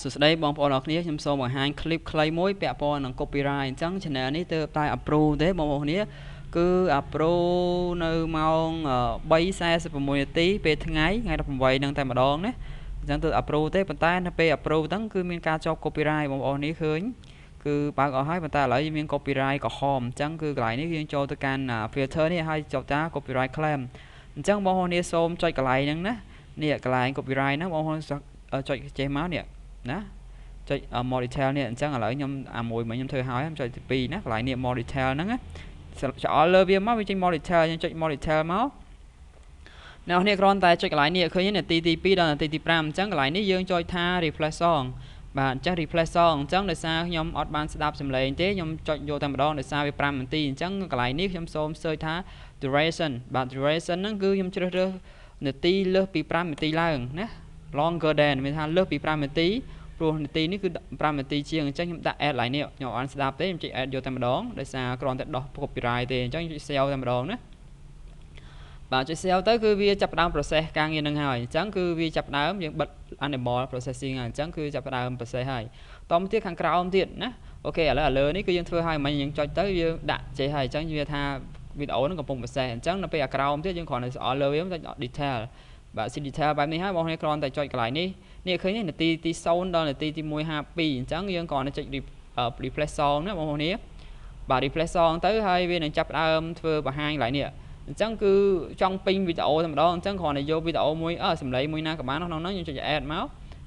สุดท้ายบางปอนออกนี้ខ្ញុំសូមបង្ហាញ clip ខ្លីមួយពាក់ព័ន្ធនឹង copyright អញ្ចឹង channel នេះទើបតែ approve ទេបងប្អូនគ្នាគឺ approve នៅម៉ោង 3:46 នាទីពេលថ្ងៃ18ហ្នឹងតែម្ដងណាអញ្ចឹងទើប approve ទេប៉ុន្តែនៅពេល approve ហ្នឹងគឺមានការជាប់ copyright បងប្អូននេះឃើញគឺបើកអស់ហើយប៉ុន្តែឥឡូវមាន copyright ក្រហមអញ្ចឹងគឺកន្លែងនេះយើងចូលទៅកាន់ filter នេះហើយចុចតា copyright claim អញ្ចឹងបងប្អូននេះសូមចុចកន្លែងហ្នឹងណានេះកន្លែង copyright ហ្នឹងបងប្អូនចុចចេះមកនេះណាចុច more detail នេះអញ្ចឹងឥឡូវខ្ញុំអាមួយមិញខ្ញុំធ្វើហើយខ្ញុំចុចទី2ណាកន្លែងនេះ more detail ហ្នឹងណាចោលលើវាមកវាចេញ more detail ខ្ញុំចុច more detail មកអ្នកនេះគ្រាន់តែចុចកន្លែងនេះឃើញនាទីទី2ដល់នាទីទី5អញ្ចឹងកន្លែងនេះយើងចុចថា replace song បាទអញ្ចឹង replace song អញ្ចឹងដោយសារខ្ញុំអត់បានស្ដាប់សំឡេងទេខ្ញុំចុចយកតែម្ដងដោយសារវា5នាទីអញ្ចឹងកន្លែងនេះខ្ញុំសូម search ថា duration បាទ duration ហ្នឹងគឺខ្ញុំជ្រើសរើសនាទីលើសពី5នាទីឡើងណា longer than មានថាលើសពី5នាទីព្រោះនាទីនេះគឺ5នាទីជាងអញ្ចឹងខ្ញុំដាក់ add ឡើងនេះខ្ញុំអត់ស្ដាប់ទេខ្ញុំចុច add យកតែម្ដងដោយសារគ្រាន់តែដោះ copyright ទេអញ្ចឹងចុច save តែម្ដងណាបាទចុច save ទៅគឺវាចាប់ផ្ដើម process ការងារនឹងហើយអញ្ចឹងគឺវាចាប់ផ្ដើមយើងបិទ enable processing ហើយអញ្ចឹងគឺចាប់ផ្ដើម process ហើយតមកទៀតខាងក្រោមទៀតណាអូខេឥឡូវលើនេះគឺយើងធ្វើហើយមិញយើងចុចទៅយើងដាក់ចេះហើយអញ្ចឹងវាថាវីដេអូហ្នឹងកំពុង process អញ្ចឹងនៅពេលក្រោមទៀតយើងគ្រាន់តែស្អល់លើវាចុច detail បាទ detail បែបនេះហើយបងប្អូនគ្រាន់តែចុចកន្លែងនេះនេះឃើញនាទីទី0ដល់នាទីទី152អញ្ចឹងយើងគ្រាន់តែចុច replace song ណាបងប្អូននេះបាទ replace song ទៅហើយវានឹងចាប់ផ្ដើមធ្វើបង្ហាញកន្លែងនេះអញ្ចឹងគឺចង់ពេញវីដេអូតែម្ដងអញ្ចឹងគ្រាន់តែយកវីដេអូមួយសំឡេងមួយណាក៏បានក្នុងហ្នឹងយើងចុច add មក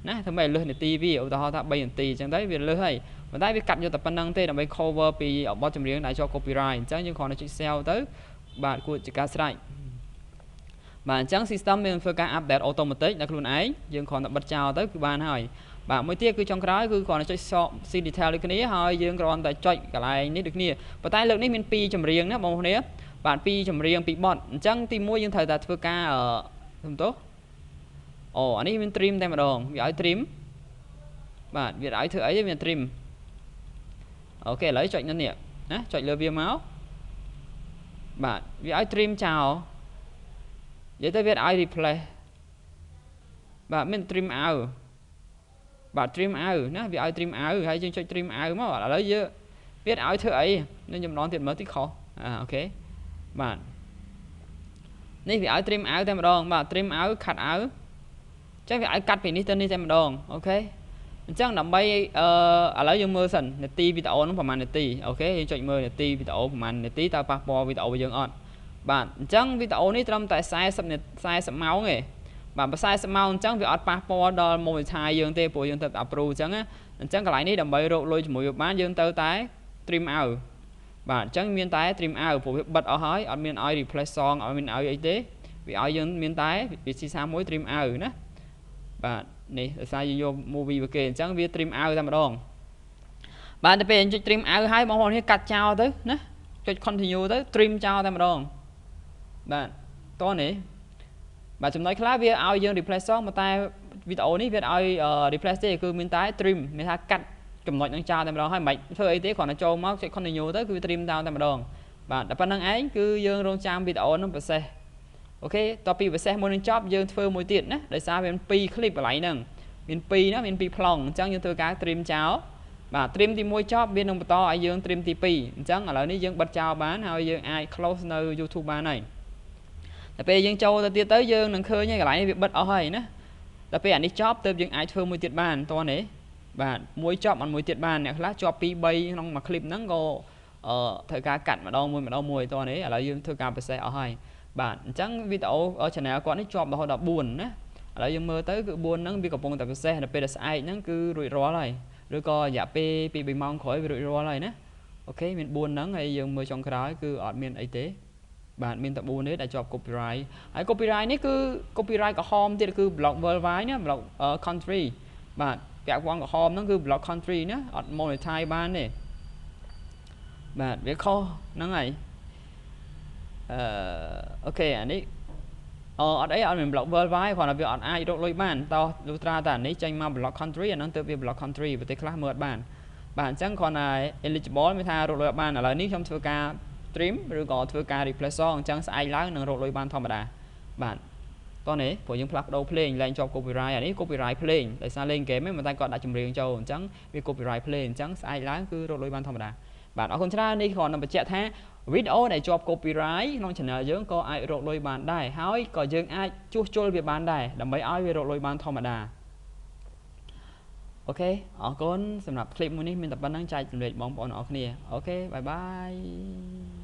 ណាធ្វើម៉េចលើសនាទីវាឧទាហរណ៍ថា3នាទីអញ្ចឹងទៅវាលើសហើយប៉ុន្តែវាកាត់យកតែប៉ុណ្្នឹងទេដើម្បី cover ពីបទចម្រៀងដែលជាប់ copyright អញ្ចឹងយើងគ្រាន់តែចុច save ទៅបាទគួរជាការស្រេចបាទអញ្ចឹង system មានធ្វើការ update automatic ដល់ខ្លួនឯងយើងគ្រាន់តែបិទចោលទៅគឺបានហើយបាទមួយទៀតគឺចុងក្រោយគឺគ្រាន់តែចុច see detail ដូចគ្នាហើយយើងគ្រាន់តែចុចកន្លែងនេះដូចគ្នាប៉ុន្តែលើកនេះមាន2ចម្រៀងណាបងប្អូនបាទ2ចម្រៀង2បទអញ្ចឹងទី1យើងត្រូវតែធ្វើការសំទោសអូអានេះមាន trim តែម្ដងវាឲ្យ trim បាទវាឲ្យធ្វើអីវាមាន trim អូខេឥឡូវចុចនេះណាចុចលើវាមកបាទវាឲ្យ trim ចោលនិយាយទៅវាឲ្យ replace បាទមាន trim out បាទ trim out ណាវាឲ្យ trim out ហើយយើងចុច trim out មកឥឡូវយើងវាឲ្យធ្វើអីនឹងចំណងទៀតមើលទីខុសអូខេបាទនេះវាឲ្យ trim out តែម្ដងបាទ trim out cut out ចឹងវាឲ្យកាត់ពីនេះទៅនេះតែម្ដងអូខេអញ្ចឹងដើម្បីឥឡូវយើងមើលសិននាទីវីដេអូហ្នឹងប្រហែលនាទីអូខេយើងចុចមើលនាទីវីដេអូប្រហែលនាទីតើប៉ះពាល់វីដេអូយើងអត់បាទអញ្ចឹងវីដេអូនេះត្រឹមតែ40ម៉ោងទេបាទ40ម៉ោងអញ្ចឹងវាអត់ប៉ះពាល់ដល់ monetize យើងទេព្រោះយើងទៅ approve អញ្ចឹងណាអញ្ចឹងកន្លែងនេះដើម្បីរកលុយជាមួយវាបានយើងទៅតែ trim out បាទអញ្ចឹងមានតែ trim out ព្រោះវាបិទអស់ហើយអត់មានឲ្យ replace song អត់មានឲ្យអីទេវាឲ្យយើងមានតែវិធីសាស្ត្រមួយ trim out ណាបាទនេះដោយសារយើងយក movie វាគេអញ្ចឹងវា trim out តែម្ដងបាទទៅពេលចុច trim out ហើយបងប្អូននេះកាត់ចោលទៅណាចុច continue ទៅ trim ចោលតែម្ដងបាទតោះនេះបាទចំណុចខ្លះវាឲ្យយើង replace song ប៉ុន្តែវីដេអូនេះវាឲ្យ replace ទេគឺមានតែ trim មានថាកាត់ចំណុចនឹងចោលតែម្ដងហើយមិនធ្វើអីទេគ្រាន់តែចូលមកចុច continue ទៅគឺវា trim down តែម្ដងបាទតែប៉ុណ្្នឹងឯងគឺយើងរងចាំវីដេអូនឹង process អូខេតពី process មួយនឹងចប់យើងធ្វើមួយទៀតណាដោយសារវាមាន2 clip កន្លែងហ្នឹងមាន2ណាមាន2ប្លង់អញ្ចឹងយើងធ្វើការ trim ចោលបាទ trim ទី1ចប់វានឹងបន្តឲ្យយើង trim ទី2អញ្ចឹងឥឡូវនេះយើងបិទចោលបានហើយយើងអាច close នៅ YouTube បានហើយតែពេលយើងចូលទៅទៀតទៅយើងនឹងឃើញហើយកន្លែងនេះវាបិទអស់ហើយណាតែពេលអានេះចប់ទៅយើងអាចធ្វើមួយទៀតបានតោះនេះបាទមួយចប់អត់មួយទៀតបានអ្នកខ្លះជាប់2 3ក្នុងមួយ clip ហ្នឹងក៏ធ្វើការកាត់ម្ដងមួយតោះនេះឥឡូវយើងធ្វើការ process អស់ហើយបាទអញ្ចឹងវីដេអូ channel គាត់នេះជាប់រហូតដល់4ណាឥឡូវយើងមើលទៅគឺ4ហ្នឹងវាកំពុងតែ process ដល់ពេលដែលស្អែកហ្នឹងគឺរួចរាល់ហើយឬក៏រយៈពេល2 3ម៉ោងក្រោយវារួចរាល់ហើយណាអូខេមាន4ហ្នឹងហើយយើងមើលចុងក្រោយគឺអត់មានអីទេបាទមានតែ4នេះដែលជាប់ copyright ហើយ copyright នេះគឺ copyright ក្រហមទៀតគឺ block worldwide ណា block country បាទពាក់ព័ន្ធក្រហមហ្នឹងគឺ block country ណាអត់ monetize បានទេបាទវាខុសហ្នឹងហើយអូខេអានេះអត់អីអត់មាន block worldwide គ្រាន់តែវាអត់អាចរកលុយបានតោះលុះត្រាតែអានេះចេញមក block country អាហ្នឹងទៅវា block country ប្រទេសខ្លះមើលអត់បានបាទអញ្ចឹងគ្រាន់តែ eligible មានថារកលុយអត់បានឥឡូវនេះខ្ញុំធ្វើការ trim ឬក៏ធ្វើការ replace song អញ្ចឹងស្អែកឡើងនឹងរកលុយបានធម្មតាបាទ តនេះព្រោះយើងផ្លាស់ប្ដូរភ្លេងឡើងជាប់ copyright អានេះ copyright ភ្លេងដោយសារលេង game ហ្នឹងតែគាត់ដាក់ចម្រៀងចូលអញ្ចឹងវា copyright ភ្លេងអញ្ចឹងស្អែកឡើងគឺរកលុយបានធម្មតាបាទអរគុណច្រើននេះគ្រាន់តែបញ្ជាក់ថាវីដេអូដែលជាប់ copyright ក្នុង channel យើងក៏អាចរកលុយបានដែរហើយក៏យើងអាចជួសជុលវាបានដែរដើម្បីឲ្យវារកលុយបានធម្មតាអូខេអរគុណសម្រាប់ clip មួយនេះមានតែប៉ុណ្្នឹងចែកជម្រាបបងប្អូនអរគ្នាអូខេបាយបាយ